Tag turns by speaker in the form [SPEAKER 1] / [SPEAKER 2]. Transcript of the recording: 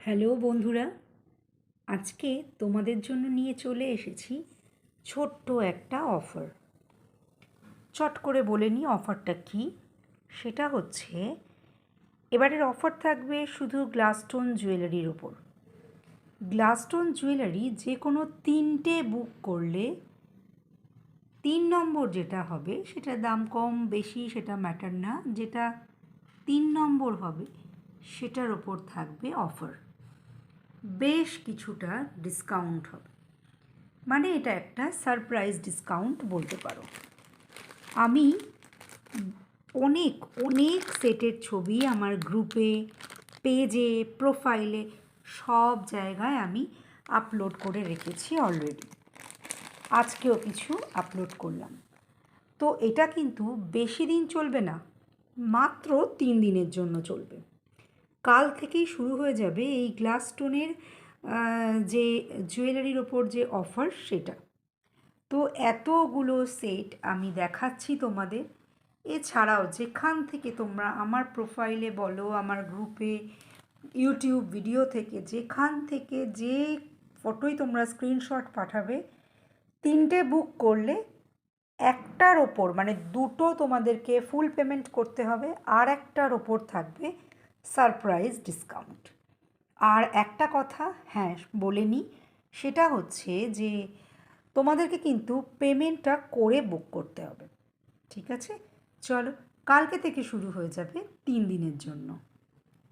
[SPEAKER 1] Hello বন্ধুরা, আজকে তোমাদের জন্য নিয়ে চলে এসেছি ছোট্ট একটা অফার। চট করে বলে নিই অফারটা কী। সেটা হচ্ছে এবারের অফার থাকবে শুধু গ্লাসস্টোন জুয়েলারির ওপর। গ্লাসস্টোন জুয়েলারি যে কোনো 3টে বুক করলে 3 নম্বর যেটা হবে সেটা দাম কম বেশি সেটা ম্যাটার না, যেটা 3 নম্বর হবে সেটার ওপর থাকবে অফার। বেশ কিছুটা ডিসকাউন্ট হবে, মানে এটা একটা সারপ্রাইজ ডিসকাউন্ট বলতে পারো। আমি অনেক অনেক সেটের ছবি আমার গ্রুপে, পেজে, প্রোফাইলে সব জায়গায় আমি আপলোড করে রেখেছি অলরেডি। আজকেও কিছু আপলোড করলাম। তো এটা কিন্তু বেশি দিন চলবে না, মাত্র 3 দিনের জন্য চলবে। কাল থেকেই শুরু হয়ে যাবে এই গ্লাসস্টোনের যে জুয়েলারির ওপর যে অফার সেটা। তো এতগুলো সেট আমি দেখাচ্ছি তোমাদের। এছাড়াও যেখান থেকে তোমরা আমার প্রোফাইলে বলো, আমার গ্রুপে, ইউটিউব ভিডিও থেকে যেখান থেকে যে ফটোই তোমরা স্ক্রিনশট পাঠাবে, 3টে বুক করলে একটার ওপর মানে 2টো তোমাদেরকে ফুল পেমেন্ট করতে হবে, আর একটার ওপর থাকবে সারপ্রাইজ ডিসকাউন্ট। আর একটা কথা হ্যাঁ বলে নিই, সেটা হচ্ছে যে তোমাদেরকে কিন্তু পেমেন্টটা করে বুক করতে হবে। ঠিক আছে, চলো কালকে থেকে শুরু হয়ে যাবে 3 দিনের জন্য।